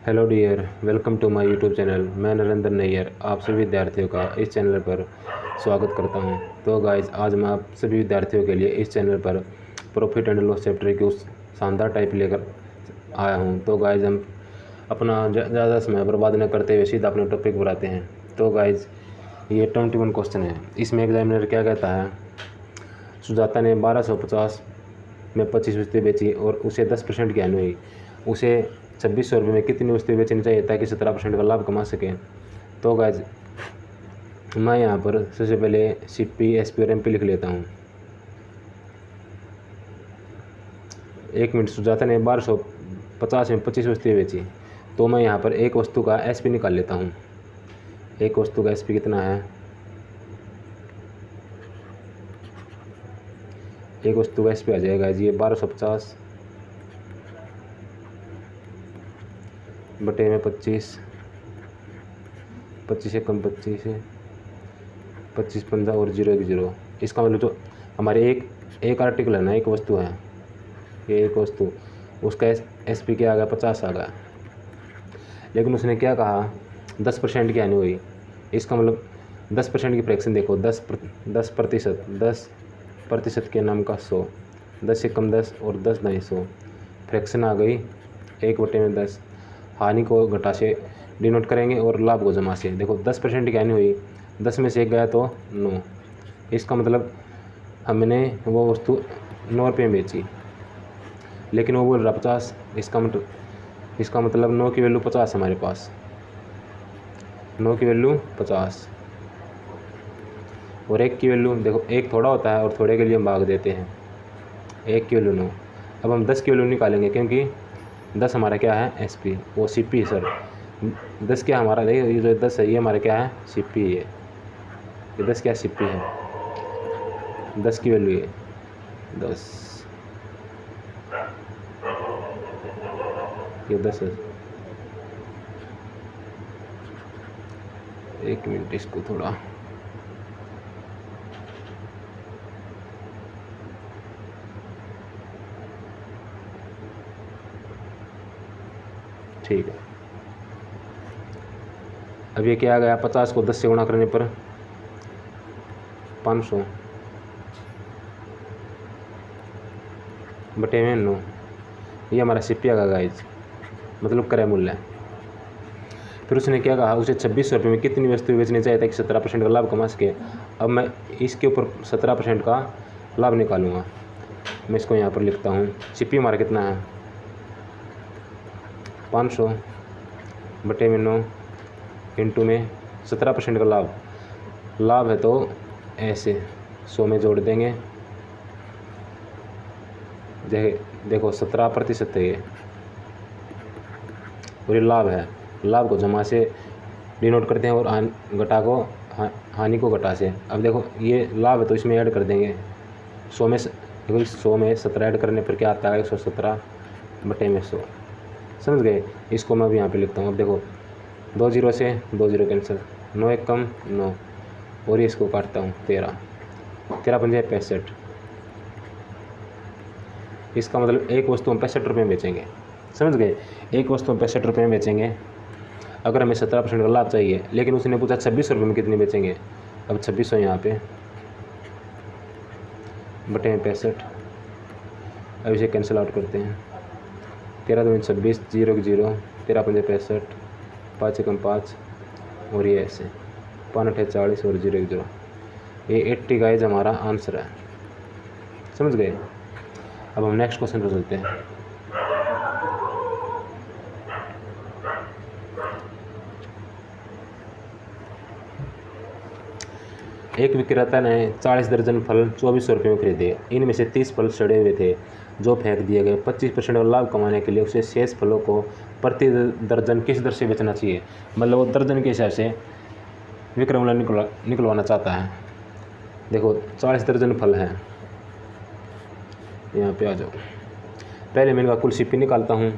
Hello dear, welcome to my YouTube channel. मैं नरेंद्र नैयर आप सभी विद्यार्थियों का इस चैनल पर स्वागत करता हूं। तो गाइस, आज मैं आप सभी विद्यार्थियों के लिए इस चैनल पर प्रॉफिट एंड लॉस चैप्टर की उस शानदार टाइप लेकर आया हूं। तो गाइस, हम अपना ज़्यादा समय बर्बाद न करते हुए सीधा अपने टॉपिक पर आते हैं। तो गाइस, ये 21 क्वेश्चन है। इसमें एग्जामिनर क्या कहता है, सुजाता ने 1250 में 25 वस्तुएं बेची और उसे 10% की हानि हुई। उसे 2600 रुपये में कितनी वस्तुएं बेचनी चाहिए ताकि 17% का लाभ कमा सकें। तो गाइज, मैं यहाँ पर सबसे पहले CP, SP और MP लिख लेता हूँ। 1 मिनट। सुजाता ने 1250 में 25 वस्तुएं बेची, तो मैं यहाँ पर एक वस्तु का SP निकाल लेता हूँ। एक वस्तु का SP कितना है, एक वस्तु का SP आ जाएगा ये 1250 बटे में 25, 25 से कम 25 है, 25 15 और 0 1 0। इसका मतलब जो हमारे एक आर्टिकल है ना, एक वस्तु है, ये एक वस्तु, उसका SP क्या आ गया, 50 आ गया। लेकिन उसने क्या कहा, 10% की हानि हुई। इसका मतलब 10% की फ्रैक्शन देखो, 10 प्रतिशत के नाम का 100, 10 से कम 10 और 10 नहीं 100। फ्रैक्शन आ गई 1/10। हानि को घटा से डिनोट करेंगे और लाभ को जमा से। देखो 10% की हानि हुई, 10 में से 1 गया तो 9। इसका मतलब हमने वो वस्तु 9 रुपये में बेची, लेकिन वो बोल रहा 50। इसका मतलब 9 की वैल्यू 50 हमारे पास, 9 की वैल्यू 50 और 1 की वैल्यू देखो, 1 थोड़ा होता है और थोड़े के लिए हम भाग देते हैं। 1 की वैल्यू 9। अब हम 10 की वैल्यू निकालेंगे, क्योंकि 10 हमारा क्या है, SP, वो CP सर। 10 क्या हमारा, देखिए ये जो 10 है ये हमारा क्या है, CP है। ये 10 क्या CP है, 10 की वैल्यू है 10, ये 10 है। 1 मिनट, इसको थोड़ा ठीक है। अब ये क्या आ गया, 50 को 10 से गुणा करने पर 500 बटे में 9, ये हमारा CP आ गया गाइज, मतलब क्रय मूल्य। फिर उसने क्या कहा, उसे 2600 रुपये में कितनी वस्तुएं बेचनी चाहिए ताकि 17% का लाभ कमा सके। अब मैं इसके ऊपर 17% का लाभ निकालूंगा। मैं इसको यहाँ पर लिखता हूँ। CP हमारा कितना है, 500 बटे में 9 इंटू में 17% का लाभ है, तो ऐसे 100 में जोड़ देंगे। देखो 17% है ये, और ये लाभ है। लाभ को जमा से डिनोट करते हैं और हानि को घटा से। अब देखो ये लाभ है तो इसमें ऐड कर देंगे 100 में। देखो 100 में 17 ऐड करने पर क्या आता है, 117 बटे में 100। समझ गए। इसको मैं भी यहाँ पे लिखता हूँ। अब देखो 2 0 से 2 0 कैंसिल, 9 1 कम 9, और ये इसको काटता हूँ 13, 13 पंजे 65। इसका मतलब एक वस्तु हम 65 रुपये में बेचेंगे। समझ गए। एक वस्तु हम 65 रुपये में बेचेंगे अगर हमें 17% का लाभ चाहिए। लेकिन उसने पूछा 2600 रुपये में कितनी बेचेंगे। अब 2600 यहाँ पे बटे में 65। अब इसे कैंसिल आउट करते हैं। 13 2 26, 0 0, 13 पंजे 65, 5 कम 5, और ये ऐसे 5 8 40 और 0 1 0। ये 80 गाइज हमारा आंसर है। समझ गए। अब हम नेक्स्ट क्वेश्चन पर चलते हैं। एक विक्रेता ने 40 दर्जन फल 2400 रुपये में खरीदे। इनमें से 30 फल सड़े हुए थे जो फेंक दिए गए। 25% का लाभ कमाने के लिए उसे शेष फलों को प्रति दर्जन किस दर से बेचना चाहिए। मतलब वो दर्जन के हिसाब से विक्रय मूल्य निकलवाना चाहता है। देखो 40 दर्जन फल हैं, यहाँ पे आ जाओ। पहले मैं इनका कुल CP निकालता हूँ,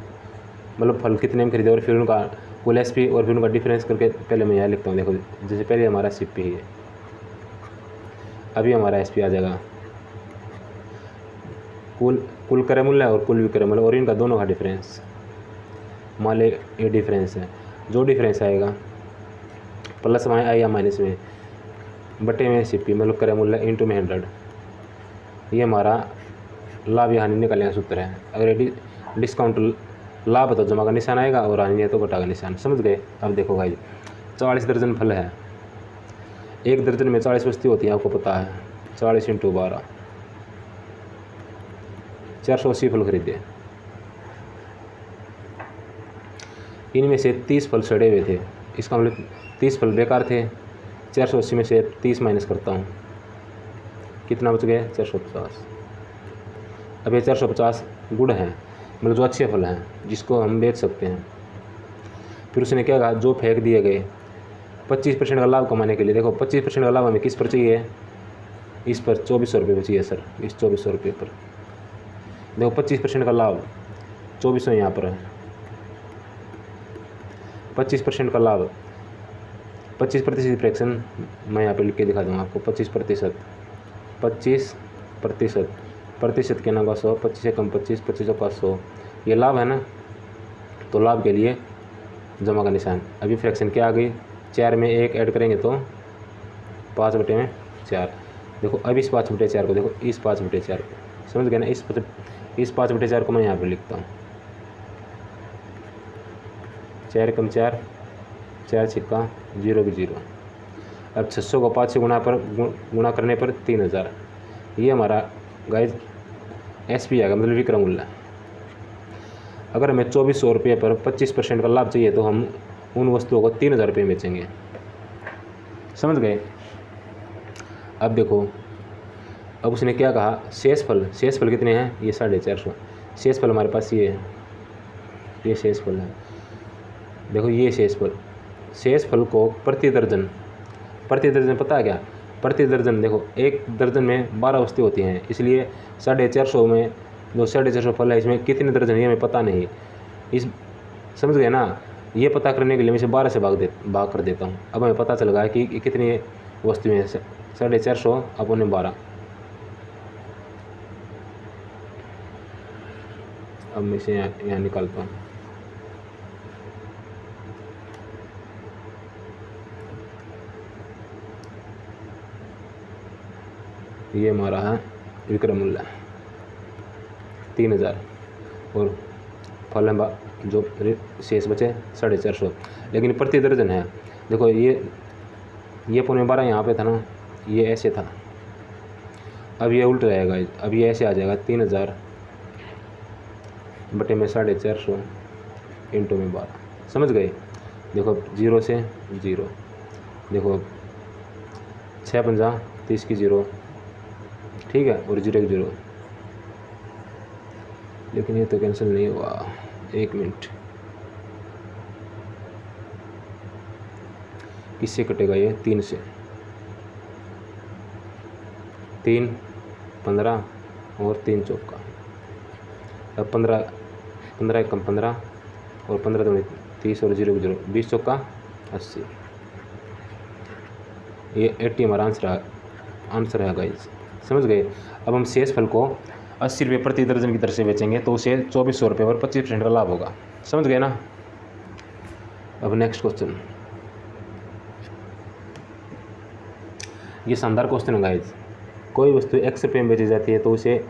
मतलब फल कितने में खरीदे, और फिर उनका कुल SP और फिर उनका डिफरेंस करके पहले मैं यहाँ लिखता हूँ। देखो जैसे पहले हमारा CP है, अभी हमारा SP आ जाएगा। कुल क्रय मूल्य और कुल विक्रय मूल्य और इनका दोनों का डिफरेंस। मान ले ये डिफरेंस है, जो डिफरेंस आएगा प्लस में आई या माइनस में बटे में CP मतलब क्रय मूल्य इंटू में 100, ये हमारा लाभ या हानि निकालने का सूत्र है। अगर ये डिस्काउंट लाभ है तो जमा का निशान आएगा और हानि है तो घटा का निशान। समझ गए। अब देखो भाई 40 दर्जन फल है, एक दर्जन में 40 वस्तु होती है, आपको पता है। 40 × 12 480 फल खरीदे, इनमें से 30 फल सड़े हुए थे, इसका मतलब 30 फल बेकार थे। 480 में से 30 माइनस करता हूँ, कितना बच गया 450। अब ये 450 गुड़ हैं, मतलब जो अच्छे फल हैं जिसको हम बेच सकते हैं। फिर उसने क्या कहा, जो फेंक दिए गए 25% का लाभ कमाने के लिए। देखो 25% का लाभ हमें किस पर चाहिए, इस पर 2400 रुपये पर चाहिए सर, इस 2400 रुपये पर। देखो 25% का लाभ 2400 यहाँ पर है, 25% का लाभ 25% फ्रैक्शन मैं यहाँ पे लिख के दिखा दूँगा आपको। 25% प्रतिशत के ना का 100, 25 से कम 25, 25 का 100, ये लाभ है ना। तो लाभ के लिए जमा का निशान। अभी फ्रैक्शन क्या आ गई, 4 में 1 ऐड करेंगे तो 5/4। देखो अब इस 5/4 को देखो, इस 5/4 को समझ गए ना। इस 5/4 को मैं यहाँ पर लिखता हूँ, 4 कम 4, 4 छिक्का 0 की 0। अब 600 को 5 से गुणा करने पर 3000, ये हमारा गाइज SP आएगा, मतलब विक्रय मूल्य। अगर हमें 2400 रुपये पर 25% का लाभ चाहिए तो हम उन वस्तुओं को 3000 रुपये में बेचेंगे। समझ गए। अब देखो, अब उसने क्या कहा, शेष फल कितने हैं, ये 450। शेष फल हमारे पास ये है, ये शेष फल है। देखो ये शेष फल को प्रति दर्जन पता है क्या, प्रति दर्जन। देखो एक दर्जन में 12 वस्तुएं होती हैं, इसलिए 450 में जो 450 फल है इसमें कितने दर्जन है हमें पता नहीं। इस समझ गए ना। ये पता करने के लिए मैं इसे 12 से भाग कर देता हूँ। अब हमें पता चल गया कि कितनी वस्तुएं हैं, 450 अपने 12। अब मैं इसे यहाँ निकालता हूँ। ये हमारा है विक्रय मूल्य 3000 और फल है जो शेष बचे 450, लेकिन प्रति दर्जन है। देखो ये पौने 12 यहाँ पे था ना, ये ऐसे था। अब ये उल्ट रहेगा, अब ये ऐसे आ जाएगा 3000 बटे में 450 इंटू में 12। समझ गए। देखो 0 से 0, देखो 6 पंजा 30 की 0, ठीक है, और 0 की 0। लेकिन ये तो कैंसिल नहीं हुआ, 1 मिनट, किससे कटेगा ये, 3 से। 3 15 और 3 चौका। अब 15 कम 15 और 15 दूनी 30 और 0 की 0, 20 चौका 80। ये 80 हमारा आंसर है गाइस। समझ गए। अब हम शेष फल को 80 रुपये प्रति दर्जन की दर से बेचेंगे तो उसे 2400 रुपये पर 25% का लाभ होगा। समझ गए ना। अब नेक्स्ट क्वेश्चन, ये शानदार क्वेश्चन है गाइस। कोई वस्तु X रुपये में बेची जाती है तो उसे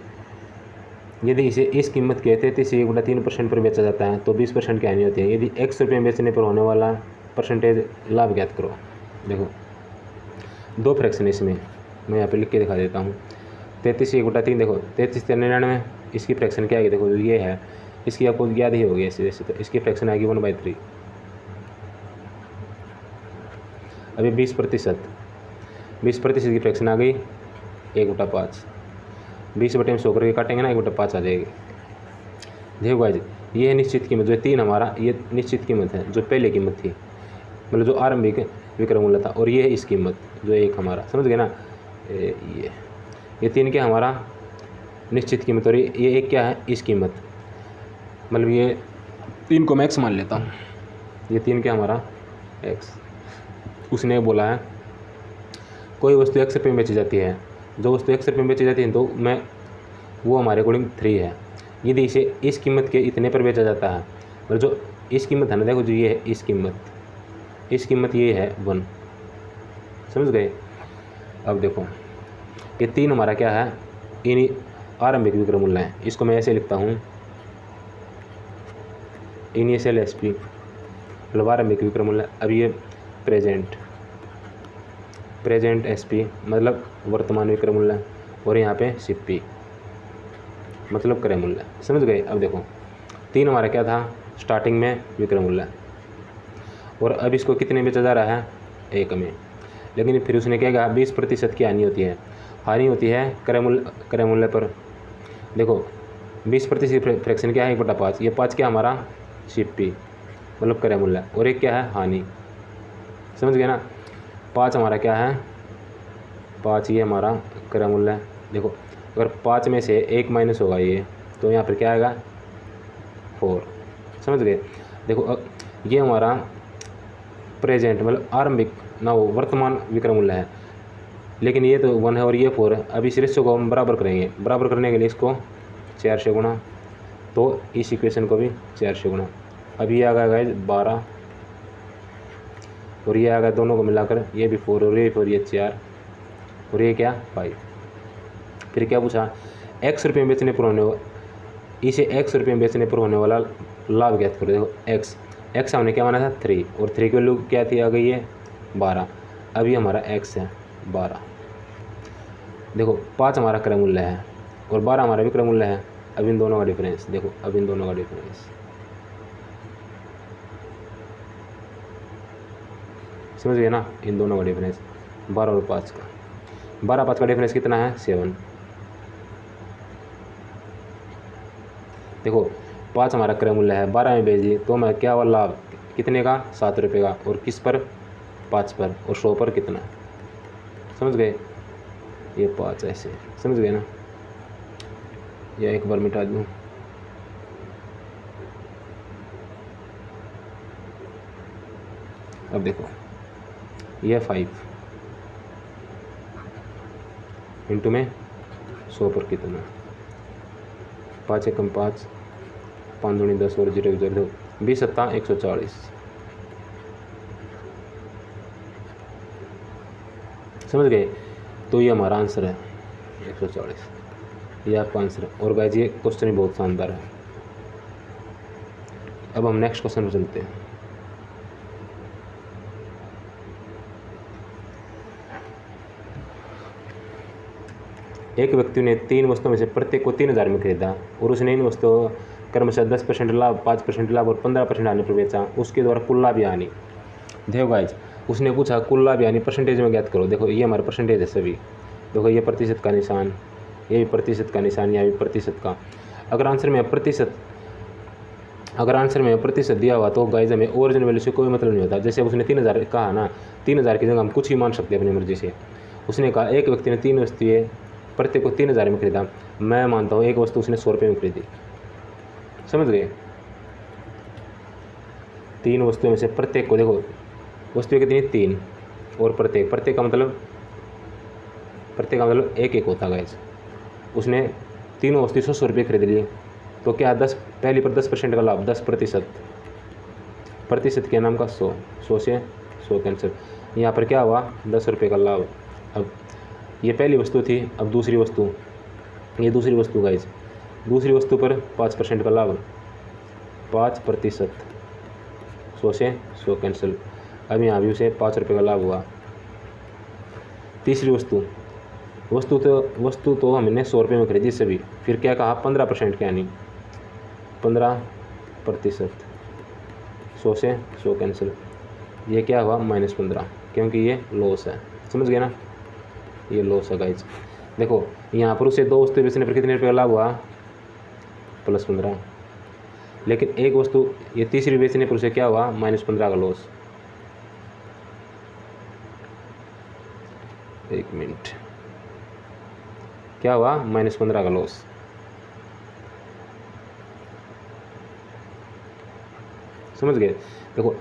यदि इसे इस कीमत के 33.3% पर बेचा जाता है तो 20% की हानि होती है। यदि X रुपये में बेचने पर होने वाला परसेंटेज लाभ ज्ञात करो। देखो 2 फ्रैक्शन इसमें मैं यहाँ पे लिख के दिखा देता हूँ। 33/3, देखो 33 से 99, इसकी फ्रैक्शन क्या आएगी, देखो ये है, इसकी आपको याद ही होगी ऐसे जैसे, तो इसकी फ्रैक्शन आएगी 1/3। अभी 20% की फ्रैक्शन आ गई 1/5। 20 बटे में 100 करके काटेंगे ना, 1/5 आ जाएगी। देखो गाइस, ये है निश्चित कीमत, जो 3 हमारा ये निश्चित कीमत है, जो पहले कीमत थी, मतलब जो आरंभिक विक्रय मूल्य था, और ये है इस कीमत जो 1 हमारा। समझ गए ना। ये 3 क्या हमारा निश्चित कीमत, और ये 1 क्या है इस कीमत, मतलब ये 3 को मैं x मान लेता हूँ। ये 3 क्या हमारा x। उसने बोला है कोई वस्तु X रुपये में बेची जाती है, जो वस्तु X रुपये में बेची जाती है तो मैं वो हमारे अकॉर्डिंग 3 है। यदि इसे इस कीमत के इतने पर बेचा जाता है, मतलब जो इस कीमत है ना, देखो जो ये है इस कीमत ये है 1, समझ गए। अब देखो ये 3 हमारा क्या है, इन आरंभिक विक्रय मूल्य है। इसको मैं ऐसे लिखता हूँ, इनिशियल एसपी मतलब आरंभिक विक्रय मूल्य। अब ये प्रेजेंट एसपी मतलब वर्तमान विक्रय मूल्य, और यहाँ पे सीपी मतलब क्रय मूल्य, समझ गए। अब देखो 3 हमारा क्या था स्टार्टिंग में विक्रय मूल्य, और अब इसको कितने बेचा जा रहा है 1 में। लेकिन फिर उसने क्या कहा 20% की हानि होती है क्रय मूल्य पर। देखो 20% फ्रैक्शन क्या है 1/5, ये 5 क्या हमारा सीपी मतलब क्रय मूल्य, और एक क्या है हानि, समझ गए ना। 5 हमारा क्या है 5 ये हमारा क्रय मूल्य। देखो अगर 5 में से 1 माइनस होगा ये, तो यहाँ पर क्या आएगा 4, समझ गए। देखो ये हमारा प्रेजेंट मतलब आरंभिक ना वो वर्तमान विक्रय मूल्य है, लेकिन ये तो 1 है और ये 4 है। अब इस रेशो को हम बराबर करेंगे, बराबर करने के लिए इसको 4 से गुणा, तो इस इक्वेशन को भी 4 से गुणा। अब ये आ गया गाइस 12, और ये आ गया दोनों को मिलाकर ये भी 4 और ये 4, ये 4 और ये क्या 5। फिर क्या पूछा x रुपये में बेचने पर होने, इसे x रुपये में बेचने पर होने वाला लाभ ज्ञात करो। देखो x हमने क्या माना था 3, और 3 की वैल्यू क्या थी आ गई है 12। अब ये हमारा x है 12। देखो 5 हमारा क्रय मूल्य है और 12 हमारा विक्रय मूल्य है। अब इन दोनों का डिफरेंस देखो, अब इन दोनों का डिफरेंस समझ गए ना, इन दोनों का डिफरेंस 12 और 5 का, 12 5 का डिफरेंस कितना है 7। देखो 5 हमारा क्रय मूल्य है, 12 में बेच दिए तो मैं क्या हुआ लाभ कितने का 7 रुपये का, और किस पर 5 पर, और 100 पर कितना, समझ गए। ये 5 ऐसे समझ गए ना, या एक बार मिटा दूँ। अब देखो ये 5 इंटू में 100 पर कितना, 5 एकम 5, 5 दूनी 10 और 0 0 20 7 140, समझ गए। तो ये हमारा आंसर है 140, ये आपका आंसर है। और गाइस ये क्वेश्चन भी बहुत शानदार है। अब हम नेक्स्ट क्वेश्चन पर चलते हैं। एक व्यक्ति ने 3 वस्तुओं में से प्रत्येक को 3000 में खरीदा, और उसने इन वस्तुओं क्रमशः 10% लाभ, 5% लाभ और 15% हानि पर बेचा। उसके द्वारा कुल लाभ या हानि। देखो गाइज उसने पूछा कुल लाभ यानी परसेंटेज में ज्ञात करो। देखो ये हमारा परसेंटेज है सभी, देखो ये प्रतिशत का निशान, ये भी प्रतिशत का निशान, यहाँ भी प्रतिशत का। अगर आंसर में प्रतिशत दिया हुआ तो गाइज हमें ओरिजिनल वैल्यू से कोई मतलब नहीं होता। जैसे उसने 3000 कहा ना, 3000 की जगह हम कुछ ही मान सकते हैं अपनी मर्जी से। उसने कहा एक व्यक्ति ने 3 वस्तुएं प्रत्येक को 3000 में खरीदा, मैं मानता हूँ एक वस्तु उसने 100 रुपये में खरीदी, समझ गए। 3 वस्तुओं में से प्रत्येक को, देखो वस्तुएं कितनी 3, और प्रत्येक का मतलब एक एक होता गाइस। उसने तीनों वस्तु 100 रुपये खरीद लिए, तो क्या 10 पहली पर 10% का लाभ, 10% के नाम का 100 से 100 कैंसिल। यहाँ पर क्या हुआ 10 रुपये का लाभ। अब ये पहली वस्तु थी, अब दूसरी वस्तु, ये दूसरी वस्तु गाइस, दूसरी वस्तु पर 5% का लाभ, 5%, 100 से 100 कैंसिल। अब यहाँ भी उसे 5 रुपये का लाभ हुआ। तीसरी वस्तु तो हमने 100 रुपये में खरीदी सभी, फिर क्या कहा 15% के यानी 15%, 100 से 100 कैंसिल। ये क्या हुआ -15, क्योंकि ये लॉस है, समझ गए ना, ये लॉस है गाइज। देखो यहाँ पर उसे 2 वस्तु बेचने पर कितने रुपये का लाभ हुआ +15, लेकिन एक वस्तु ये तीसरी बेचने पर उसे क्या हुआ -15 का लॉस। एक मिनट, क्या हुआ -15 का लॉस। समझ गए। देखो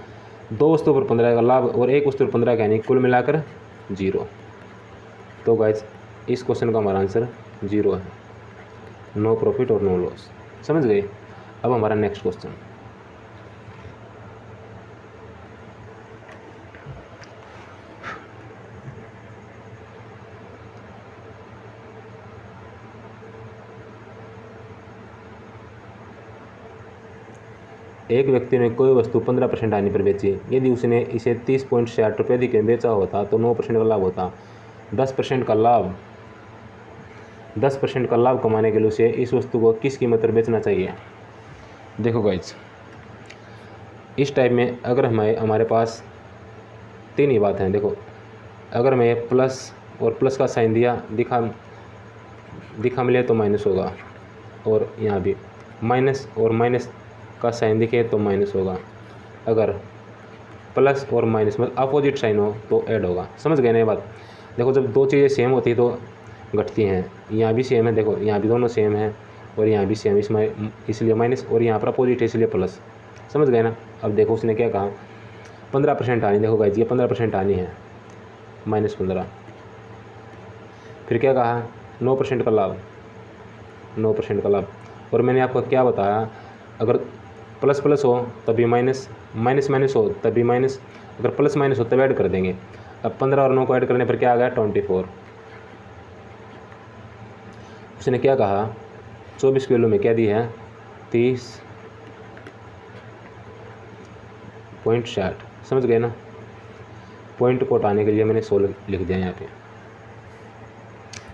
2 वस्तु पर 15 का लाभ और एक वस्तु पर 15 का, यानी कुल मिलाकर 0। तो गाइज इस क्वेश्चन का हमारा आंसर 0 है, नो प्रॉफिट और नो लॉस, समझ गए। अब हमारा नेक्स्ट क्वेश्चन, एक व्यक्ति ने कोई वस्तु 15% हानि पर बेची। यदि उसने इसे 30.60 रुपये अधिक में बेचा होता तो 9% का लाभ होता। 10% का लाभ कमाने के लिए उसे इस वस्तु को किस कीमत पर बेचना चाहिए। देखो गाइज, इस टाइप में अगर हमारे पास तीन ही बात हैं। देखो, अगर मैं प्लस और प्लस का साइन दिखा मिले तो माइनस होगा, और यहाँ भी माइनस और माइनस का साइन दिखे तो माइनस होगा। अगर प्लस और माइनस मतलब अपोजिट साइन हो तो ऐड होगा। समझ गए ना ये बात। देखो, जब दो चीज़ें सेम होती तो घटती हैं। यहाँ भी सेम है, देखो यहाँ भी दोनों सेम है, और यहाँ भी सेम, इसमें इसलिए माइनस, और यहाँ पर अपोजिट है इसलिए प्लस। समझ गए ना। अब देखो उसने क्या कहा, 15% आनी। देखो गाइस, ये 15% आनी है, -15। फिर क्या कहा, 9% का लाभ, 9% का लाभ। और मैंने आपको क्या बताया, अगर प्लस प्लस हो तभी माइनस, माइनस माइनस हो तभी माइनस, अगर प्लस माइनस हो तब ऐड कर देंगे। अब 15 और 9 को ऐड करने पर क्या आ गया, 24। उसने क्या कहा, 24 की वैल्यू में क्या दी है, 30.60। समझ गए ना। पॉइंट को हटाने के लिए मैंने 16 लिख दिया यहाँ पे।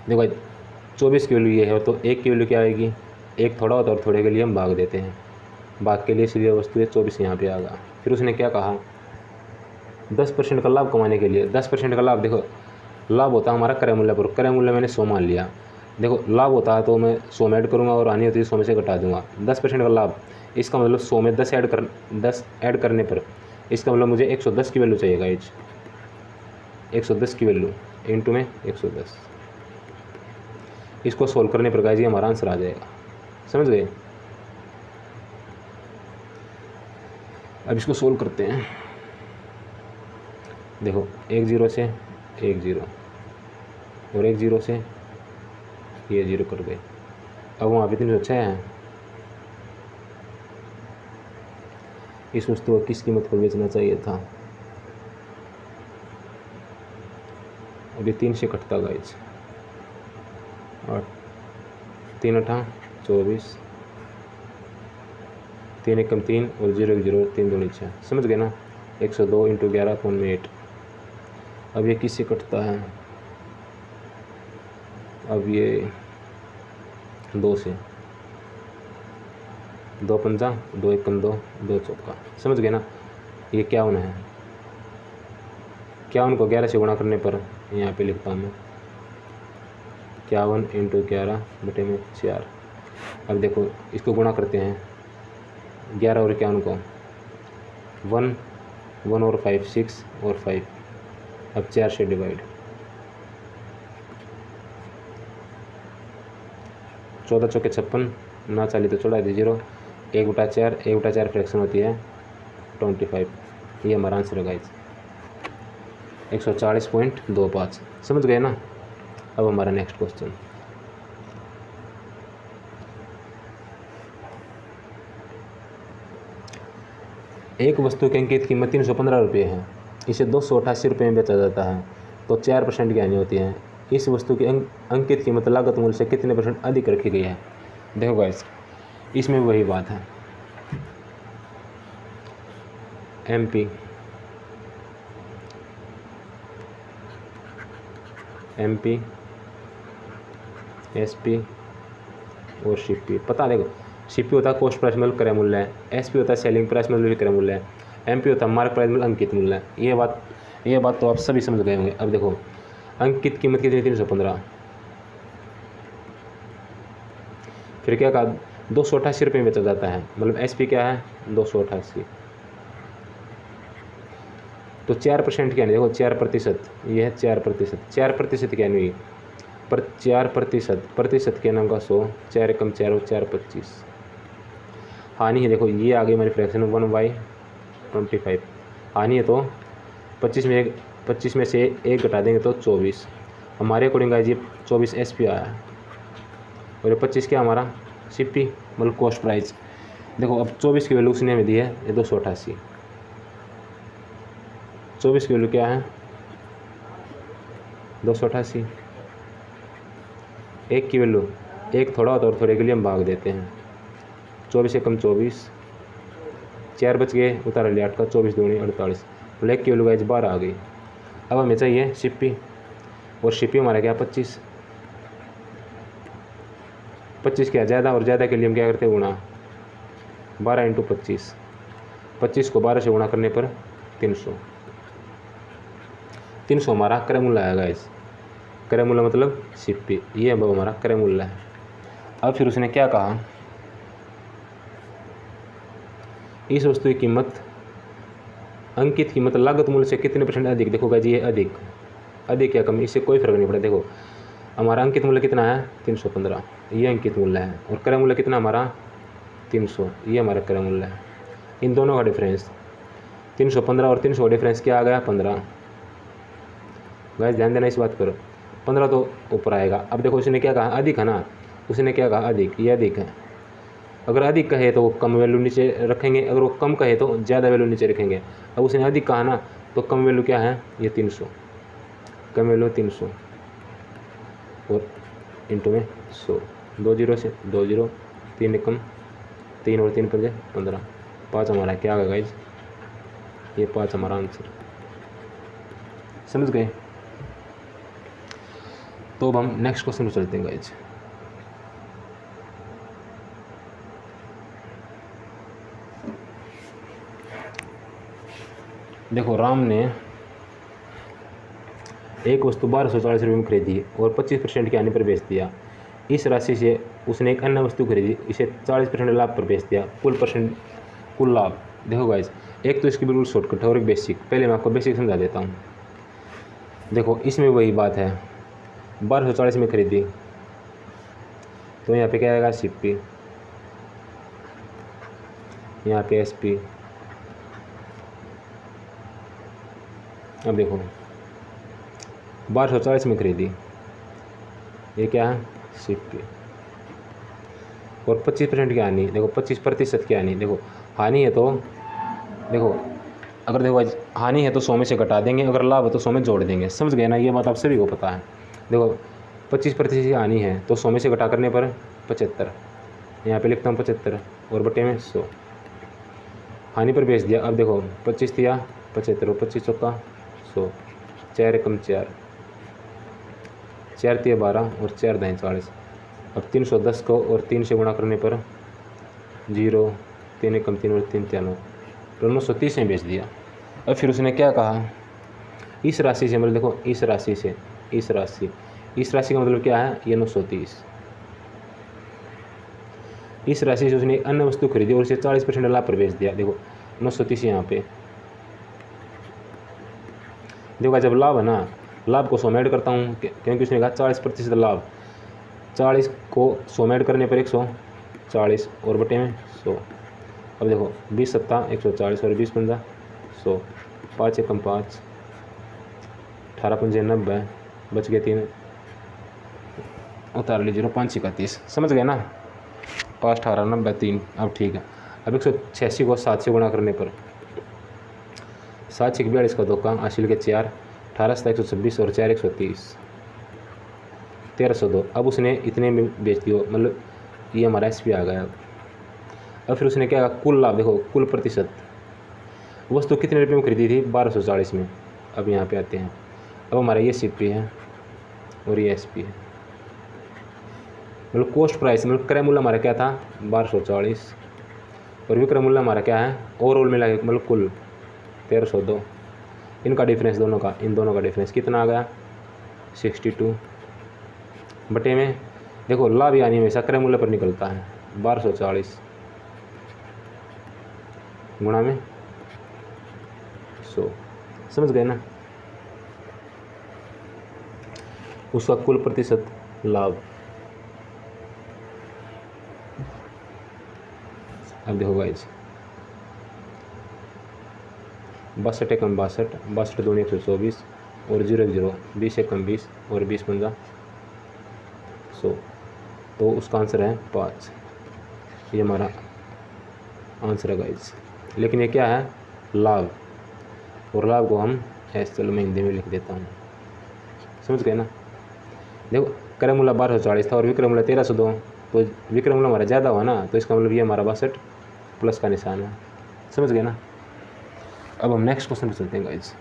देखो 24 की वैल्यू ये है, तो एक की वैल्यू क्या आएगी, एक थोड़ा होता है और थोड़े के लिए हम भाग देते हैं, भाग के लिए इसलिए वस्तु है 24 यहाँ पे आ गया। फिर उसने क्या कहा, 10% का लाभ कमाने के लिए। 10% का लाभ, देखो लाभ होता है हमारा क्रय मूल्य पर, क्रय मूल्य मैंने 100 मान लिया। देखो लाभ होता है तो मैं 100 में ऐड करूँगा, और हानि होती है 100 में से घटा दूंगा। 10% का लाभ, इसका मतलब 100 में 10 ऐड करने पर, इसका मतलब मुझे 110 की वैल्यू चाहिए गाइज। 110 की वैल्यू इंटू में 110, इसको सोल्व करने पर गाइज ये हमारा आंसर आ जाएगा। समझ गए। अब इसको सोल्व करते हैं। देखो 1 0 से 1 0 और 1 0 से ये 0 कर गए। अब वहाँ पे 306 है। इस वस्तु को किस कीमत पर बेचना चाहिए था। अभी 3 से कटता गाइज, और 3 8 24, 3 1 3 और 0 0 3 2 6। समझ गए ना। 102 × 11/8। अब ये किससे कटता है, अब ये 2 से, 2 पंजा 2 1 2 2 चौका। समझ गए ना। ये 51 है। 51 को 11 से गुणा करने पर यहाँ पे लिखता हूँ मैं 51 × 11/4। अब देखो इसको गुणा करते हैं, 11 और 51 को, 1 1 और 5 6 और 5। अब 4 से डिवाइड, 14 चौके 56, ना चाली तो चौड़ा दी 0, 1/4 फ्रैक्शन होती है 25। ये हमारा आंसर है गाइज, 140.25। समझ गए ना। अब हमारा नेक्स्ट क्वेश्चन, एक वस्तु की अंकित कीमत 315 रुपये है, इसे 288 रुपये में बेचा जाता है, तो 4% की हानि होती है। इस वस्तु की अंकित कीमत लागत मूल्य से कितने % अधिक रखी गई है। देखो गाइस, इसमें वही बात है, MP SP और CP। पता देखो, CP होता है कॉस्ट प्राइस मतलब क्रय मूल्य है, SP होता है सेलिंग प्राइस मतलब विक्रय मूल्य है, MP होता है मार्क प्राइस मतलब अंकित मूल्य है। ये बात तो आप सभी समझ गए होंगे। अब देखो अंकित कीमत कितनी, 315। फिर क्या कहा, 288 रुपये में बेचा जाता है, मतलब SP क्या है 288। तो 4% क्या नहीं, देखो 4%, ये है 4%। 4% क्या नहीं, पर 4% के नाम का 100, 4 कम 4 और 4 25। हानि है, देखो ये आगे हमारी फ्रैक्शन 1/25। हानि है तो 25 में से 1 घटा देंगे तो 24। हमारे अकॉर्डिंग गाइस ये 24 SP आया है, और ये 25 क्या हमारा CP मतलब कॉस्ट प्राइस। देखो अब 24 की वैल्यू उसने हमें दी है ये 288। 24 की वैल्यू क्या है 288। एक की वैल्यू, एक थोड़ा होता है और थोड़े के लिए हम भाग देते हैं। 24 से कम 24, 4 बच गए, उतार लिया 8 का, 24 दूनी 48। ब्लैक की वैल्यू गाइज 12 आ गई। अब हमें चाहिए शिप्पी, और शिप्पी हमारा क्या 25। 25 क्या ज़्यादा, और ज़्यादा के लिए हम क्या करते हैं गुणा, 12 × 25। 25 को 12 से गुणा करने पर 300। 300 हमारा क्रय मूल्य आएगा गाइस। क्रय मूल्य मतलब शिप्पी, ये अब हमारा क्रय मूल्य है। अब फिर उसने क्या कहा, इस वस्तु की कीमत अंकित कीमत लागत मूल्य से कितने % अधिक। देखो गाइस ये अधिक या कम, इससे कोई फर्क नहीं पड़ा। देखो हमारा अंकित मूल्य कितना है 315, ये अंकित मूल्य है, और क्रय मूल्य कितना हमारा 300, ये हमारा क्रय मूल्य है। इन दोनों का डिफरेंस 315 और 300 का डिफरेंस क्या आ गया 15। गाइस ध्यान देना इस बात पर, 15 तो ऊपर आएगा। अब देखो उसने क्या कहा, अधिक है ना, उसने क्या कहा अधिक, ये अधिक है। अगर अधिक कहे तो वो कम वैल्यू नीचे रखेंगे, अगर वो कम कहे तो ज़्यादा वैल्यू नीचे रखेंगे। अब उसने अधिक कहा ना, तो कम वैल्यू क्या है, ये 300, कम वैल्यू 300 और इंटू में 100, 2 0 से 2 0, 3 कम 3 और 3 पर 15, 5 हमारा क्या आ गया गाइज, ये 5 हमारा आंसर। समझ गए। तो अब हम नेक्स्ट क्वेश्चन पर चलते हैं गाइज। देखो राम ने एक वस्तु 1240 रुपये में खरीदी और 25% के आने पर बेच दिया। इस राशि से उसने एक अन्य वस्तु खरीदी, इसे 40% लाभ पर बेच दिया। कुल लाभ। देखो गाइज, एक तो इसकी बिल्कुल शॉर्टकट है और एक बेसिक। पहले मैं आपको बेसिक समझा देता हूँ। देखो इसमें वही बात है, 1240 में खरीदी तो यहाँ पे क्या आएगा शिप्पी, यहाँ पे एसपी। अब देखो 1240 में खरीदी, ये क्या है शिप्पी, और 25% की हानि। देखो 25% की हानि। देखो हानि है तो देखो, अगर देखो हानि है तो 100 में से घटा देंगे, अगर लाभ है तो 100 में जोड़ देंगे। समझ गए ना, ये बात आप सभी को पता है। देखो 25% की हानि है तो 100 में से घटा करने पर 75, यहाँ पे लिखता हूँ 75 और बटे में 100, हानि पर बेच दिया। अब देखो 25 दिया 75 और 25 चौका 100, 4 कम 4, 4 तिया 12 और 4 दाएँ 40। अब 310 को और 3 से गुणा करने पर 0, 3 कम 3 और 3 9, तो 930 में बेच दिया। अब फिर उसने क्या कहा, इस राशि से मतलब देखो इस राशि का मतलब क्या है, ये 930। इस राशि से उसने अन्य वस्तु खरीदी और इसे 40% लाभ पर बेच दिया। देखो 930 यहाँ पे। देखो जब लाभ है ना, लाभ को 100 में ऐड करता हूँ क्योंकि उसने कहा 40% लाभ। 40 को 100 में ऐड करने पर 140 और बटे में 100। अब देखो 20 सत्ता 140 और 20 पंजा 100, 5 कम 5, 18 पंजे 90, बच गए 3, उतार लीजिए 5 का 30। समझ गए ना, 5 18 90 3। अब ठीक है। अब 186 को 7 से गुणा करने पर 7 42 का 2 का हासिल के 4, 18 7 126 और 4 130, 1302। अब उसने इतने में बेच दिया, मतलब ये हमारा एसपी आ गया। अब फिर उसने क्या, कुल लाभ। देखो कुल प्रतिशत, वस्तु कितने रुपये में खरीदी थी 1240 में। अब यहाँ पे आते हैं। अब हमारा ये सीपी है और ये एसपी है, मतलब कॉस्ट प्राइस, मतलब क्रय मूल्य हमारा क्या था 1240 और विक्रय मूल्य हमारा क्या है ओवरऑल मिला के, मतलब कुल 1302। इनका डिफरेंस दोनों का, इन दोनों का डिफरेंस कितना आ गया 62 बटे में। देखो लाभ यानी हमेशा क्रय मूल्य पर निकलता है, 1240 गुणा में 100। समझ गए ना, उसका कुल प्रतिशत लाभ। अब देखो गाइज 62 कम 62, 62 दूनी 124 और 0 0, 20 कम 20 और 20 पंजा 100, तो उसका आंसर है 5। ये हमारा आंसर है गाइज। लेकिन ये क्या है लाभ, और लाभ को हम ऐसे, चलो मैं हिंदी में लिख देता हूँ। समझ गए ना। देखो क्रय मूल्य 1240 था और विक्रय मूल्य 1302, तो विक्रय मूल्य हमारा ज़्यादा हुआ ना, तो इसका मतलब ये हमारा 62 प्लस का निशान है। समझ गए ना। अब हम नेक्स्ट क्वेश्चन पे चलते हैं गाइज।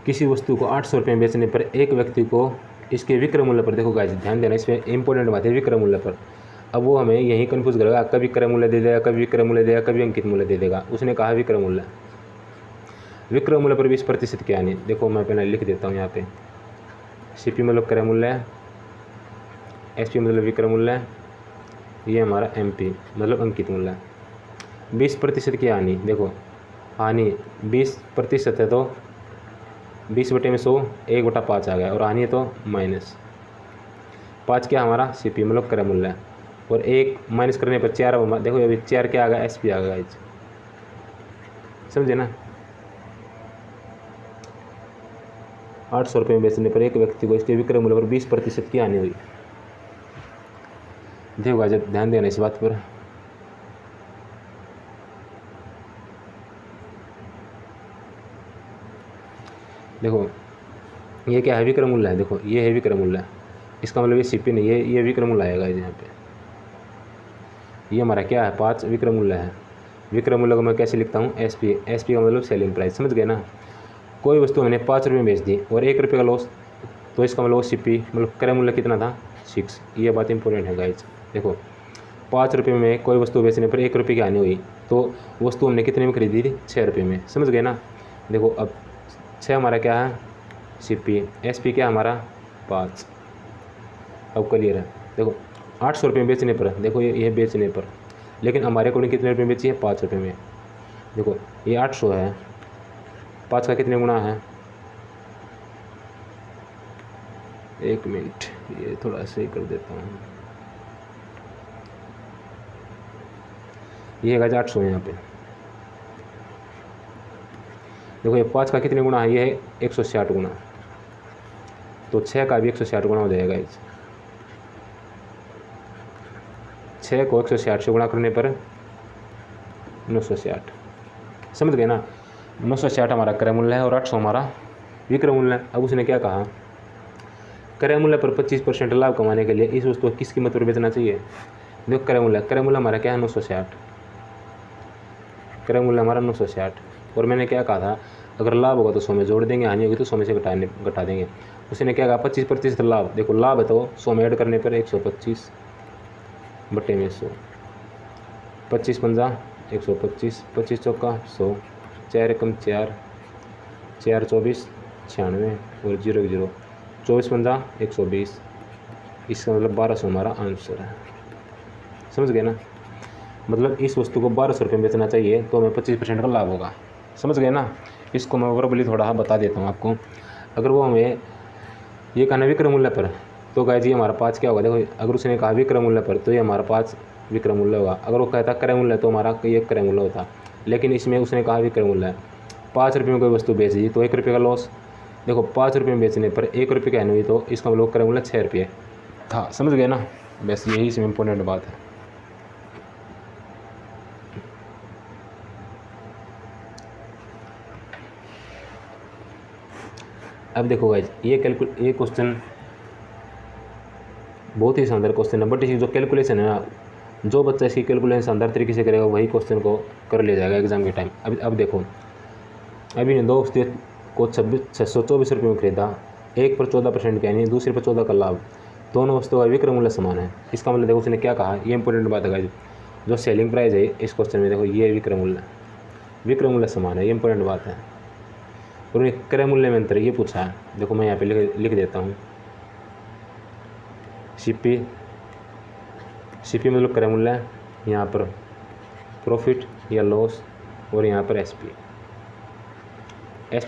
किसी वस्तु को 800 रुपये में बेचने पर एक व्यक्ति को इसके विक्रय मूल्य पर, देखो गाइज ध्यान देना, इसमें इंपॉर्टेंट बात है विक्रय मूल्य पर। अब वो हमें यही कंफ्यूज करेगा, कभी क्रय मूल्य दे देगा, कभी विक्रय मूल्य देगा, कभी अंकित मूल्य दे देगा। उसने कहा विक्रय मूल्य, विक्रय मूल्य पर 20% क्या नहीं। देखो मैं पहले लिख देता हूँ यहाँ पे, सीपी मतलब क्रय मूल्य, एसपी मतलब विक्रय मूल्य, ये हमारा एमपी मतलब अंकित मूल्य। 20% की हानि, देखो हानि 20% है तो 20/100 1/5 आ गया, और हानि है तो -5 क्या हमारा सीपी मतलब क्रय मूल्य, और 1 माइनस करने पर 4, देखो अभी 4 क्या आ गया, एसपी आ गया। समझे ना। 800 रुपये में बेचने पर एक व्यक्ति को इसके विक्रय मूल्य पर 20% की हानि हुई। देखो जब ध्यान देना इस बात पर। देखो ये क्या है, विक्रय मूल्य है। देखो ये है विक्रय मूल्य, इसका मतलब ये सीपी नहीं है, ये विक्रय मूल्य आएगा यहाँ पे। ये हमारा क्या है, 5 विक्रय मूल्य है। विक्रय मूल्य को मैं कैसे लिखता हूँ, एसपी, एसपी का मतलब सेलिंग प्राइस। समझ गए ना। कोई वस्तु मैंने 5 रुपये में बेच दी और 1 रुपये का लॉस, तो इसका मतलब सीपी मतलब क्रय मूल्य कितना था, 6। ये बात इंपॉर्टेंट है गाइज। देखो 5 रुपये में कोई वस्तु बेचने पर 1 रुपये की हानि हुई, तो वस्तु हमने कितने में खरीदी थी, 6 रुपये में। समझ गए ना। देखो अब 6 हमारा क्या है सीपी, एसपी क्या हमारा 5। अब क्लियर है। देखो 800 रुपये में बेचने पर, देखो ये बेचने पर, लेकिन हमारे अकॉर्डिंग कितने रुपये में बेची है, 5 रुपये में। देखो ये 800 है, 5 का कितने गुना है, 1 मिनट ये थोड़ा सही कर देता हूँ। ये है 800 यहाँ पे। देखो ये 5 का कितने गुना है, ये है 160 गुना, तो 6 का भी 160 गुना हो जाएगा। 6 को 160 से गुणा करने पर 960। समझ गए ना। 960 हमारा क्रय मूल्य है और 800 हमारा विक्रय मूल्य है। अब उसने क्या कहा, क्रय मूल्य पर 25% लाभ कमाने के लिए इस वस्तु को किस कीमत पर बेचना चाहिए। देखो क्रय मूल्य हमारा क्या है, 960। क्रय मूल्य हमारा 960, और मैंने क्या कहा था, अगर लाभ होगा तो 100 में जोड़ देंगे, हानि होगी तो 100 में से घटा देंगे। उसने क्या कहा, 25% लाभ। देखो लाभ है तो 100 में ऐड करने पर 125 बटे में 100, 25 पंजा 125, 25 चौका 100, 4 एकम 4, 4 24 96, और 0 0, 24 पंजा 120। इसका मतलब 1200 हमारा आंसर है। समझ गए ना। मतलब इस वस्तु को 1200 रुपये में बेचना चाहिए तो हमें 25% का लाभ होगा। समझ गए ना। इसको मैं वर्बली थोड़ा बता देता हूँ आपको। अगर वो हमें ये कहना विक्रय मूल्य पर, तो गाइस ये हमारा 5 क्या होगा। देखो अगर उसने कहा विक्रय मूल्य पर तो ये हमारा 5 विक्रय मूल्य होगा। अगर वो कहता क्रय मूल्य तो हमारा ये क्रय मूल्य होता, लेकिन इसमें उसने कहा विक्रय मूल्य है। 5 रुपये में कोई वस्तु बेच दी तो 1 रुपये का लॉस। देखो 5 रुपये में बेचने पर 1 रुपये की हानि हुई, तो इसका मतलब क्रय मूल्य 6 रुपये था। समझ गए ना। बस यही इसमें इम्पोर्टेंट बात है। अब देखो गाइज ये क्वेश्चन बहुत ही शानदार क्वेश्चन है, बट इसकी जो कैलकुलेशन है ना, जो बच्चा इसकी कैलकुलेशन शानदार तरीके से करेगा वही क्वेश्चन को कर ले जाएगा एग्जाम के टाइम। अब देखो अभी ने 2 वस्तुएं को 624 रुपये में खरीदा, एक पर 14% का यानी दूसरे पर 14 का लाभ। दोनों वस्तुओं का विक्रय मूल्य समान है। इसका मतलब देखो उसने क्या कहा, ये इंपॉर्टेंट बात है गाइज। जो सेलिंग प्राइस है इस क्वेश्चन में, देखो ये विक्रय मूल्य समान है, ये इंपॉर्टेंट बात है। और उन्हें क्रय मूल्य में अंतर ये पूछा है। देखो मैं यहाँ पे लिख देता हूँ, सीपी मतलब क्रय मूल्य, यहाँ पर प्रॉफिट या लॉस, और यहाँ पर एसपी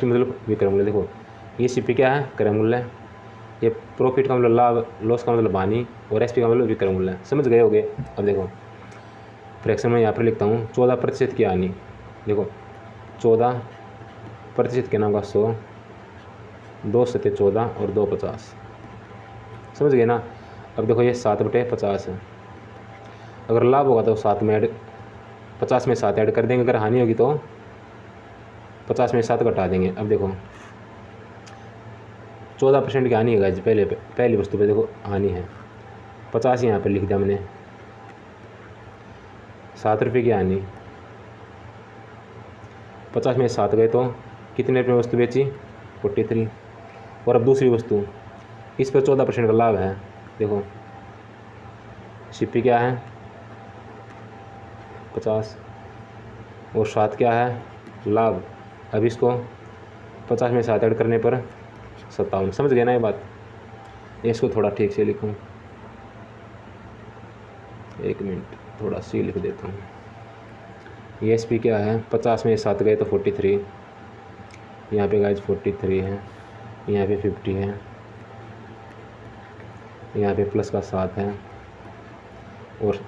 मतलब विक्रय मूल्य। देखो ये सीपी क्या है, क्रय मूल्य, ये प्रॉफिट का मतलब लाभ, लॉस का मतलब हानि, और एसपी का मतलब विक्रय मूल्य। समझ गए होगे। अब देखो फ्रैक्शन में यहाँ पर लिखता हूँ 14% की हानि। देखो 14% के नाम का 100, 2 सत्ते 14 और 2 50। समझ गए ना। अब देखो ये 7/50 है। अगर लाभ होगा तो 50 में 7 ऐड कर देंगे, अगर हानि होगी तो 50 में 7 घटा देंगे। अब देखो 14% की हानि है गाइस, पहली वस्तु पे देखो हानि है, 50 यहाँ पर लिख दिया मैंने। 7 रुपये की आनी, 50 में 7 गए तो कितने रुपये वस्तु बेची? 43। और अब दूसरी वस्तु, इस पर 14% का लाभ है। देखो सीपी क्या है? 50 और 7 क्या है? लाभ। अब इसको 50 में 7 ऐड करने पर 57। समझ गए ना ये बात? इसको थोड़ा ठीक से लिखूँ, 1 मिनट, थोड़ा सी लिख देता हूँ। ये एस पी क्या है? 50 में 7 गए तो 43, यहाँ पे गाइज 43 है, यहाँ पे 50 है, यहाँ पे प्लस का 7 है और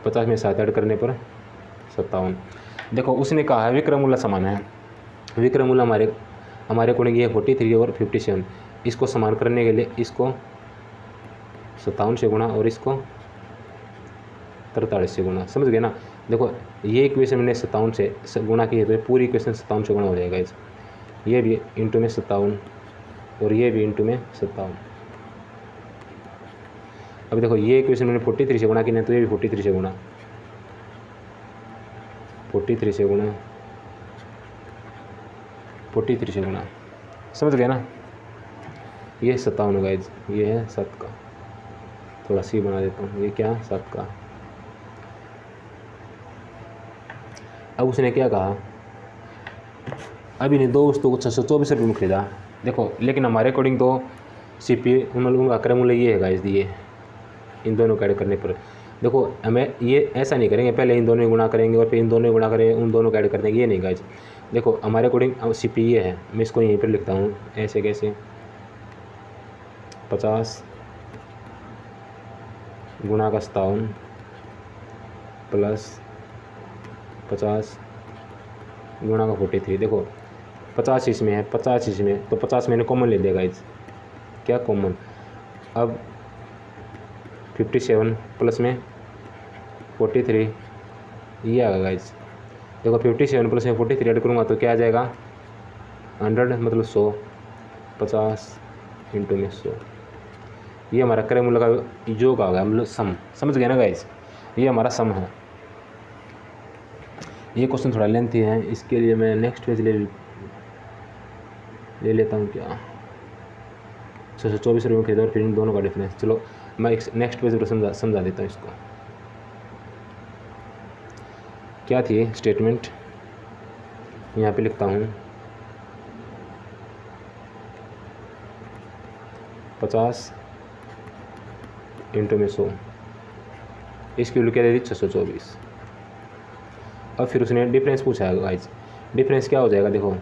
50 में 7 ऐड करने पर 57। देखो उसने कहा है विक्रमूल्य समान है। विक्रमूल्य हमारे अकॉर्डिंग ये 43 और 57। इसको समान करने के लिए इसको 57 से गुणा और इसको 43 से गुणा। समझ गए ना? देखो ये इक्वेशन मैंने 57 से गुणा की है तो पूरी इक्वेशन 57 से गुणा हो जाएगा। ये भी इंटू में 57 और ये भी इंटू में 57। अब देखो ये इक्वेशन मैंने 43 से गुणा की नहीं तो ये भी 43 से गुणा, 43 से गुणा, 43 से गुणा। समझ गए ना? ये 57 गाइज, ये है 7 का, थोड़ा सी बना देता हूँ, ये क्या 7 का। अब उसने क्या कहा? अभी ने दो वस्तुओं को 624 रुपये में खरीदा। देखो लेकिन हमारे अकॉर्डिंग तो सीपी उनका क्रमूल्य ये है गाइज, दिए इन दोनों का ऐड करने पर। देखो हमें ये ऐसा नहीं करेंगे पहले इन दोनों गुणा करेंगे और फिर इन दोनों गुणा करेंगे उन दोनों का ऐड कर देंगे, ये नहीं गाइज। देखो हमारे अकॉर्डिंग सीपी ये है, मैं इसको यहीं पर लिखता हूँ ऐसे कैसे, 50 गुणा का 57 प्लस 50 गुणा का 43। देखो 50 इसमें है, 50 इसमें, तो 50 मैंने कॉमन ले लिया गाइज। क्या कॉमन? अब 57 प्लस में 43 ये आ गया गाइज। देखो 57 प्लस में 43 ऐड करूँगा तो क्या आ जाएगा? 100 मतलब 100, 50 इंटू में 100। ये हमारा क्रमूल्य का योग आ गया, मतलब सम। समझ गए ना गाइज? ये हमारा सम है। ये क्वेश्चन थोड़ा लेंथी है, इसके लिए मैं नेक्स्ट पेज ले लेता हूँ। क्या 624 रुपये में खरीदा और फिर इन दोनों का डिफरेंस। चलो मैं नेक्स्ट पेज पर समझा देता हूँ इसको। क्या थी स्टेटमेंट? यहाँ पे लिखता हूँ 50 इंटू में 100, इसकी वैल्यू क्या दे दी? 624। अब फिर उसने डिफरेंस पूछा है गाइज। डिफरेंस क्या हो जाएगा? देखो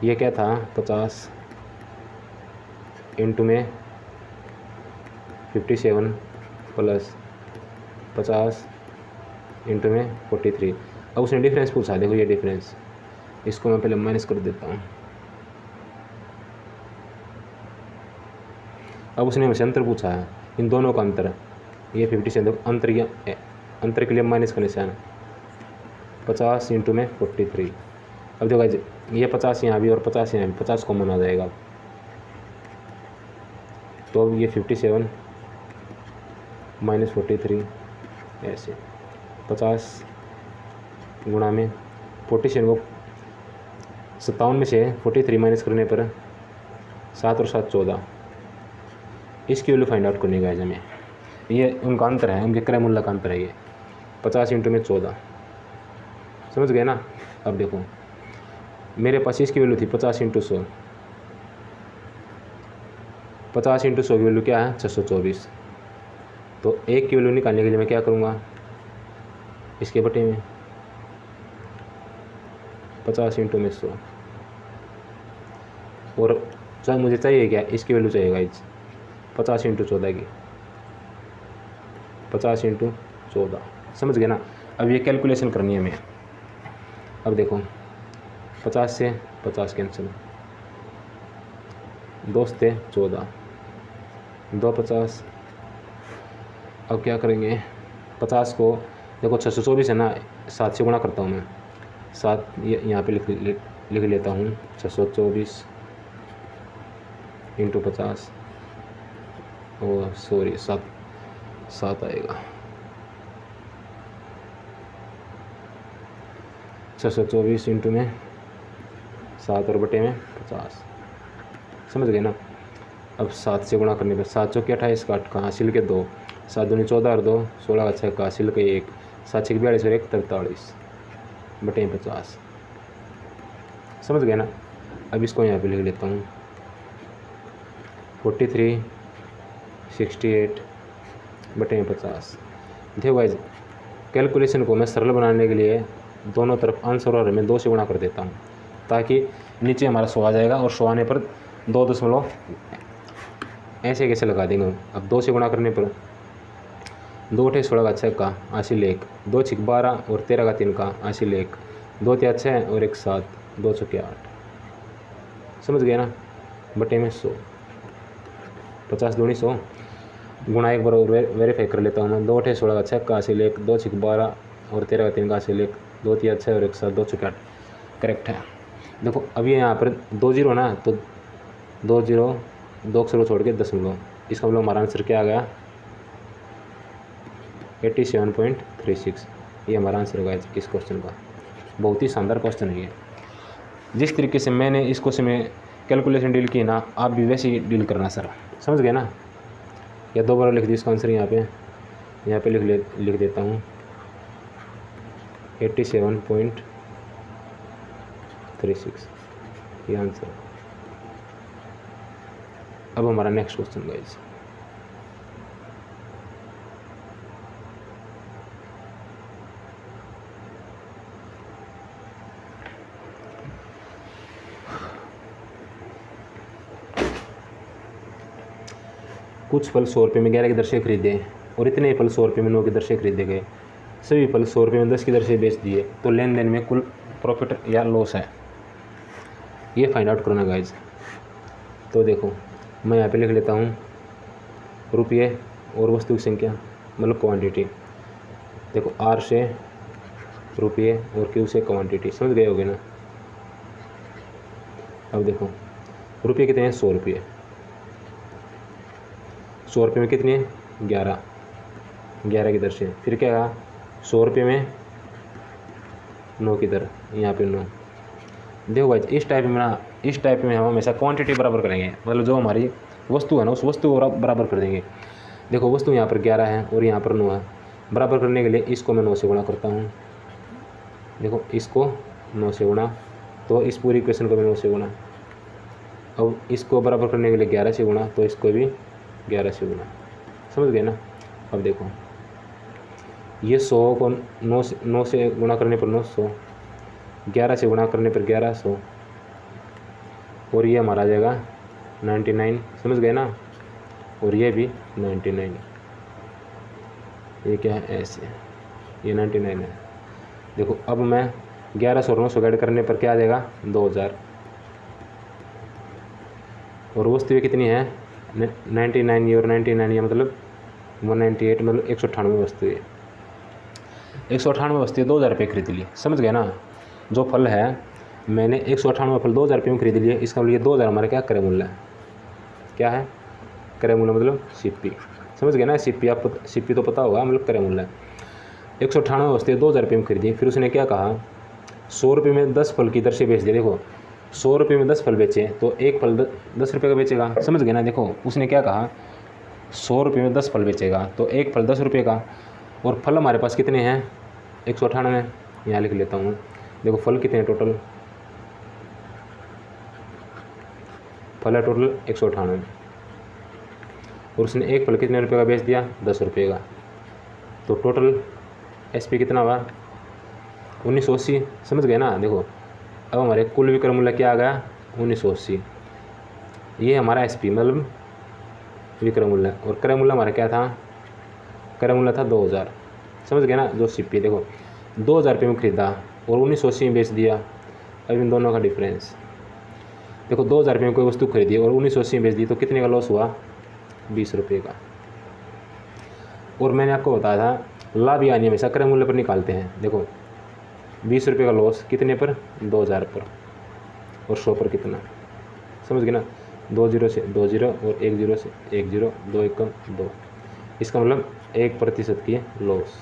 ये क्या था? 50 इंटू में 57 प्लस 50 इंटू में 43। अब उसने डिफरेंस पूछा, देखो ये डिफरेंस, इसको मैं पहले माइनस कर देता हूँ। अब उसने हमसे अंतर पूछा है, इन दोनों का अंतर। ये 57 अंतर के लिए माइनस का निशान, 50 इंटू में 43। अब देखो गाइज ये 50 यहाँ भी और 50 यहाँ भी, 50 कॉमन आ जाएगा। तो अब ये 57 माइनस 43 ऐसे, 50 गुणा में 47 को 57 में से 43 माइनस करने पर 7 और 7 14। इसकी वैल्यू फाइंड आउट करने का है हमें। ये उनका अंतर है, उनके क्रमूल्य का अंतर है। ये 50 इंटू में 14। समझ गए ना? अब देखो मेरे पास इसकी वैल्यू थी 50 इंटू 100, 50 इंटू 100 की वैल्यू क्या है? 624। तो एक की वैल्यू निकालने के लिए मैं क्या करूँगा? इसके बटे में 50 इंटू में 100, और सर मुझे चाहिए क्या? इसकी वैल्यू चाहिए गाइज 50 इंटू 14 की, 50 इंटू 14। समझ गए ना? अब ये कैलकुलेशन करनी है हमें। अब देखो 50 से 50 कैंसिल, 2 से 14, 2 50। अब क्या करेंगे? 50 को देखो 624 है ना, 7 से गुणा करता हूँ मैं। 7 यहाँ पे लिख लेता हूँ, 624 इंटू 50, और सॉरी 7 7 आएगा। 624 इंटू में 7 और बटे में 50, समझ गए ना। अब 7 से गुणा करने पर 7 चौके 28 का 8 का हासिल के 2, 7 दूनी 14 और 2 16 का 6 का हासिल के 1, 7 6 42 और 1 43 बटे 50, समझ गए ना। अब इसको यहाँ पे लिख लेता हूँ 43 68 बटे 50। देखो गाइस, कैलकुलेशन को मैं सरल बनाने के लिए दोनों तरफ आंसर और मैं 2 से गुणा कर देता हूँ, ताकि नीचे हमारा 100 आ जाएगा और 100 आने पर 2 दशमलव ऐसे कैसे लगा देंगे हम। अब 2 से गुणा करने पर 2 8 16 का 6 का हासिल 1, 2 6 12 और 13 का 3 का हासिल 1, 2 3 6 और 1 7, 2 चौके 8, समझ गए ना, बटे में 100। 50 दूनी 100 गुणा 1 बार वेरीफाई कर लेता हूँ मैं। 2 8 16 का 6 का हासिल 1, 2 6 12 और 13 का 3 का हासिल 1, 2 3 6 और 1 7, 2 चौके 8 करेक्ट है। देखो अभी यहाँ पर 2 0 ना, तो 2 0 2 अक्षरों छोड़ के दशमलव, इसका मतलब हमारा आंसर क्या आ गया 87.36। ये हमारा आंसर होगा इस क्वेश्चन का। बहुत ही शानदार क्वेश्चन है ये। जिस तरीके से मैंने इस क्वेश्चन में कैलकुलेशन डील की ना, आप भी वैसे ही डील करना सर, समझ गए ना। या 2 बार लिख दी इसका आंसर, यहाँ पे लिख देता हूँ 87.36 ये आंसर। अब हमारा नेक्स्ट क्वेश्चन गाइस, कुछ फल 100 रुपये में 11 की दर से खरीदे और इतने फल 100 रुपये में 9 की दर से खरीदे गए। सभी फल 100 रुपये में 10 की दर से बेच दिए, तो लेन देन में कुल प्रॉफिट या लॉस है, ये फाइंड आउट करना गाइज। तो देखो मैं यहाँ पे लिख लेता हूँ रुपये और वस्तु की संख्या, मतलब क्वांटिटी। देखो आर से रुपये और क्यू से क्वांटिटी, समझ गए होगे ना। अब देखो रुपये कितने हैं 100 रुपये, 100 रुपये में कितने 11 की दर से। फिर क्या कहा 100 रुपये में 9 की दर, यहाँ पे 9। देखो भाई इस टाइप में हम हमेशा क्वांटिटी बराबर करेंगे, मतलब जो हमारी वस्तु है ना उस वस्तु को बराबर कर देंगे। देखो वस्तु यहाँ पर 11 है और यहाँ पर 9 है, बराबर करने के लिए इसको मैं 9 से गुणा करता हूँ। देखो इसको 9 से गुणा, तो इस पूरी इक्वेशन को भी 9 से गुणा। अब इसको बराबर करने के लिए 11 से गुणा, तो इसको भी 11 से गुणा, समझ गए ना। अब देखो ये 100 को 9 से गुणा करने पर 900, 11 से गुणा करने पर 1100 और ये हमारा आ जाएगा 99, समझ गए ना। और ये भी 99, ये क्या है ऐसे, ये 99 है। देखो अब मैं 1100 और 900 ऐड करने पर क्या आ जाएगा 2000, और वस्तु कितनी है 99 ये और 99 ये मतलब 198, मतलब 198 वस्तु है। 198 वस्तु 2000 रुपये खरीद लिए, समझ गए ना। जो फल है मैंने 198 फल 2000 रुपये में खरीद लिए, इसका मतलब ये 2000 हमारा क्या क्रय मूल्य है, क्या है क्रय मूल्य, मतलब सीपी, समझ गए ना। सीपी तो पता होगा, मतलब क्रय मूल्य। 198 वस्तु 2000 रुपये में खरीदी, फिर उसने क्या कहा 100 रुपये में 10 फल की दर से बेच दिए। देखो 100 रुपये में 10 फल बेचे तो एक फल 10 रुपये का बेचेगा, समझ गए ना। देखो उसने क्या कहा 100 रुपये में 10 फल बेचेगा तो एक फल 10 रुपये का, और फल हमारे पास कितने हैं 198, यहाँ लिख लेता हूँ। देखो फल कितने हैं टोटल, फल है टोटल 198, और उसने एक फल कितने रुपये का बेच दिया 10 रुपये का, तो टोटल एसपी कितना हुआ 1980, समझ गए ना। देखो अब हमारे कुल विक्रय मूल्य क्या आ गया 1980, ये हमारा एसपी मतलब विक्रय मूल्य, और क्रय मूल्य हमारा क्या था, क्रय मूल्य था 2000, समझ गए ना। जो सीपी देखो 2000 रुपये में खरीदा और 1980 में बेच दिया। अब इन दोनों का डिफरेंस देखो, 2000 रुपये में कोई वस्तु खरीदी और 1980 में बेच दी, तो कितने का लॉस हुआ 20 रुपये का। और मैंने आपको बताया था लाभ यानी हमेशा क्रय मूल्य पर निकालते हैं। देखो 20 रुपये का लॉस कितने पर 2000 पर, और 100 पर कितना, समझ गए ना। 2 0 से 2 0 और 1 0 से 1 0, 2 1 2, इसका मतलब 1% की लॉस।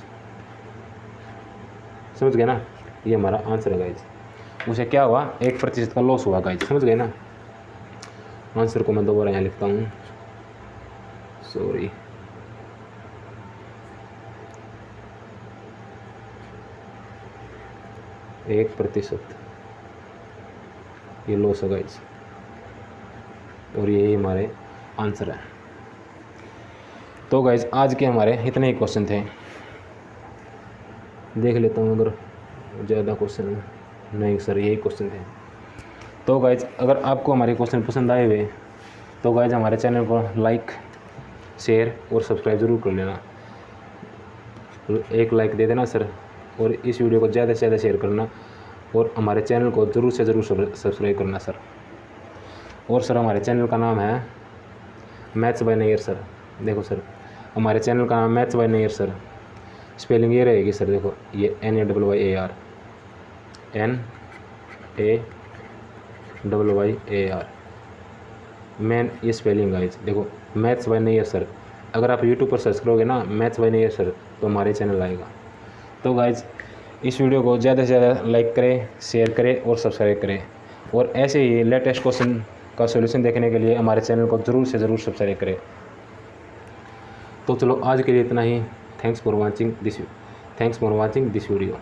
समझ गए ना, ये हमारा आंसर है गाइज। उसे क्या हुआ, 1% का लॉस हुआ गाइज, समझ गए ना। आंसर को मैं दोबारा यहाँ लिखता हूँ, सॉरी। एक प्रतिशत ये लॉस है गाइज, और यही हमारे आंसर है। तो गाइज आज के हमारे इतने ही क्वेश्चन थे। देख लेता हूँ अगर ज़्यादा क्वेश्चन नहीं सर, यही क्वेश्चन थे। तो गाइज अगर आपको हमारे क्वेश्चन पसंद आए हुए तो गाइज हमारे चैनल को लाइक, शेयर और सब्सक्राइब ज़रूर कर लेना। एक लाइक दे देना सर, और इस वीडियो को ज़्यादा से ज़्यादा शेयर करना, और हमारे चैनल को ज़रूर से ज़रूर सब्सक्राइब करना सर। और सर हमारे चैनल का नाम है मैथ्स बाय नैयर सर। देखो सर हमारे चैनल का नाम maths by Nayyar sir. Spelling ये रहेगी सर, देखो ये NAYAR, NAYAR मैन, ये स्पेलिंग गाइज। देखो मैथ्स बाय नैयर सर, अगर आप यूट्यूब पर सर्च करोगे ना मैथ्स बाय नैयर सर तो हमारे चैनल आएगा। तो गाइज इस वीडियो को ज़्यादा से ज़्यादा लाइक करें, शेयर करें और सब्सक्राइब करें, और ऐसे ही लेटेस्ट क्वेश्चन का सॉल्यूशन देखने के लिए हमारे चैनल को ज़रूर से ज़रूर सब्सक्राइब करें। तो चलो आज के लिए इतना ही। Thanks for watching this video.